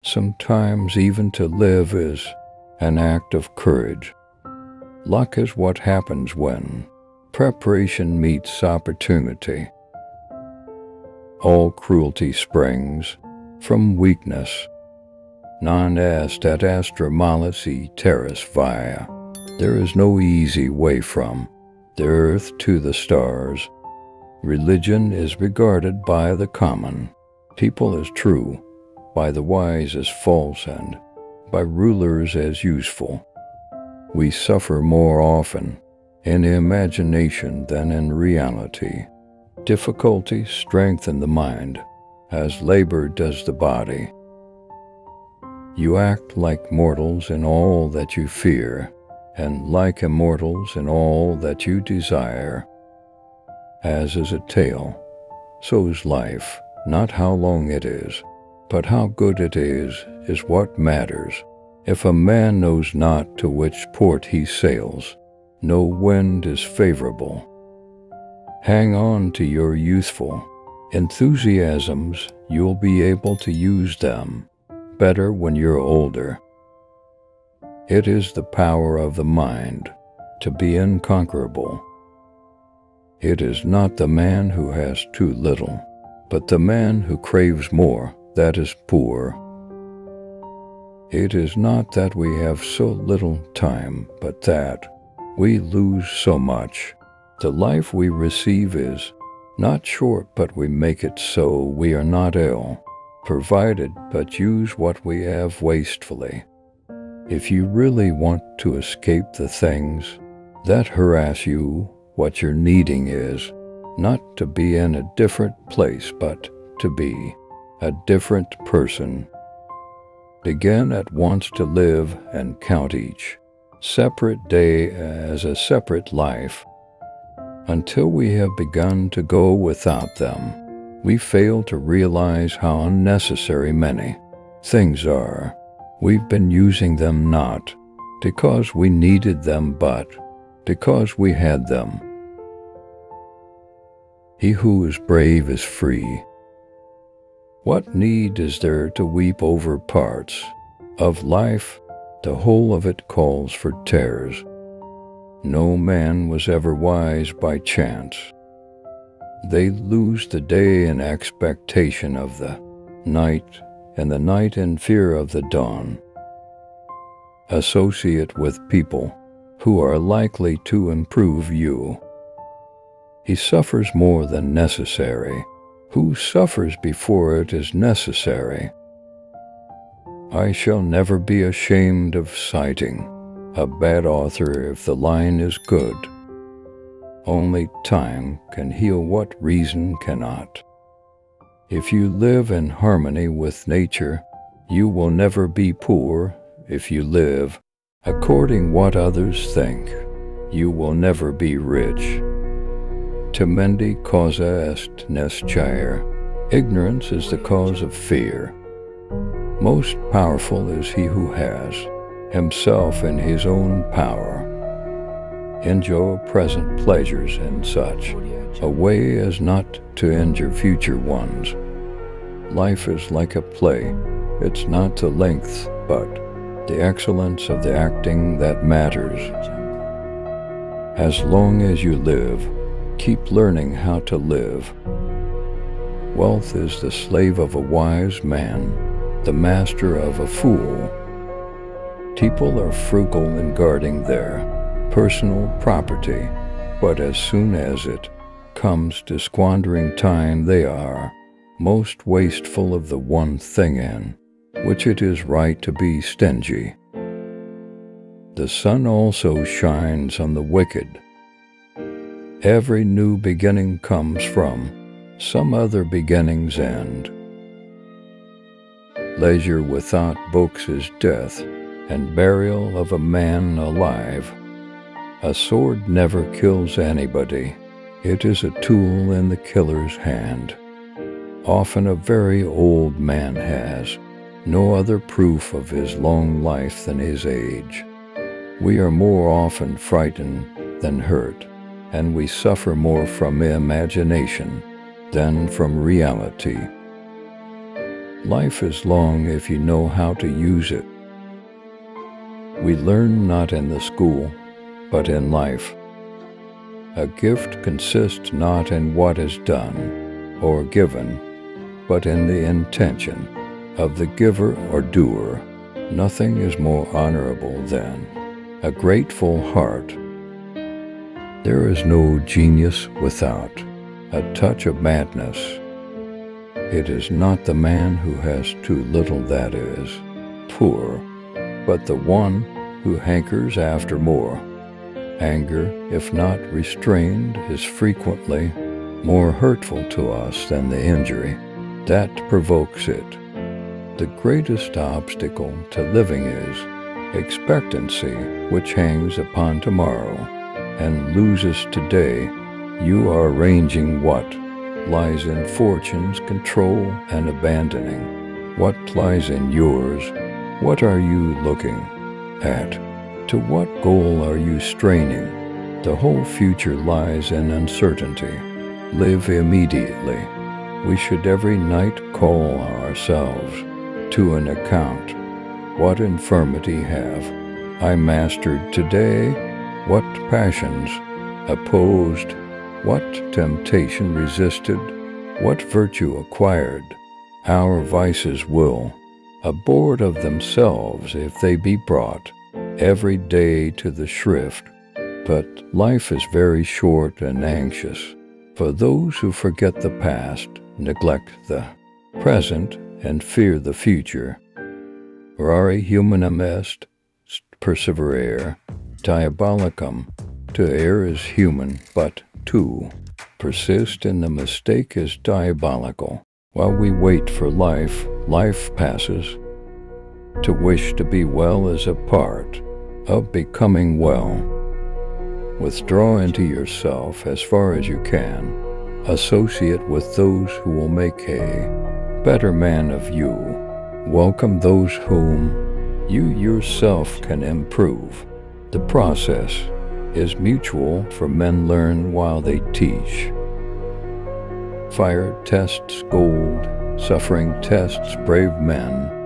Sometimes even to live is an act of courage. Luck is what happens when preparation meets opportunity. All cruelty springs from weakness. Non est ad astra malis e terras via. There is no easy way from the earth to the stars. Religion is regarded by the common people as true, by the wise as false, and by rulers as useful. We suffer more often in imagination than in reality. Difficulties strengthen the mind, as labor does the body. You act like mortals in all that you fear, and like immortals in all that you desire. As is a tale, so is life. Not how long it is, but how good it is what matters. If a man knows not to which port he sails, no wind is favorable. Hang on to your youthful enthusiasms. You'll be able to use them better when you're older. It is the power of the mind to be unconquerable. It is not the man who has too little, but the man who craves more that is poor. It is not that we have so little time, but that we lose so much. The life we receive is not short, but we make it so we are not ill, provided but use what we have wastefully. If you really want to escape the things that harass you, what you're needing is not to be in a different place, but to be a different person. Begin at once to live and count each separate day as a separate life. Until we have begun to go without them, we fail to realize how unnecessary many things are. We've been using them not because we needed them, but because we had them. He who is brave is free. What need is there to weep over parts of life? The whole of it calls for tares. No man was ever wise by chance. They lose the day in expectation of the night, and the night in fear of the dawn. Associate with people who are likely to improve you. He suffers more than necessary. Who suffers before it is necessary? I shall never be ashamed of citing a bad author if the line is good. Only time can heal what reason cannot. If you live in harmony with nature, you will never be poor. If you live according what others think, you will never be rich. Temendi causa est nesciare. Ignorance is the cause of fear. Most powerful is he who has himself in his own power. Enjoy present pleasures in such a way as not to injure future ones. Life is like a play. It's not the length, but the excellence of the acting that matters. As long as you live, keep learning how to live. Wealth is the slave of a wise man, the master of a fool. People are frugal in guarding their personal property, but as soon as it comes to squandering time, they are most wasteful of the one thing in which it is right to be stingy. The sun also shines on the wicked. Every new beginning comes from some other beginning's end. Leisure without books is death, and burial of a man alive. A sword never kills anybody. It is a tool in the killer's hand. Often a very old man has no other proof of his long life than his age. We are more often frightened than hurt, and we suffer more from imagination than from reality. Life is long if you know how to use it. We learn not in the school, but in life. A gift consists not in what is done or given, but in the intention of the giver or doer. Nothing is more honorable than a grateful heart. There is no genius without a touch of madness. It is not the man who has too little that is poor, but the one who hankers after more. Anger, if not restrained, is frequently more hurtful to us than the injury that provokes it. The greatest obstacle to living is expectancy, which hangs upon tomorrow and loses today. You are arranging what lies in fortune's control and abandoning what lies in yours. What are you looking at? To what goal are you straining? The whole future lies in uncertainty. Live immediately. We should every night call ourselves to an account. What infirmity have I mastered today? What passions opposed? What temptation resisted? What virtue acquired? Our vices will abhor of themselves if they be brought every day to the shrift. But life is very short and anxious. For those who forget the past, neglect the present, and fear the future. Rari humanum est, perseverare, diabolicum. To err is human, but to persist in the mistake is diabolical. While we wait for life, life passes. To wish to be well is a part of becoming well. Withdraw into yourself as far as you can. Associate with those who will make a better man of you. Welcome those whom you yourself can improve. The process is mutual, for men learn while they teach. Fire tests gold, suffering tests brave men.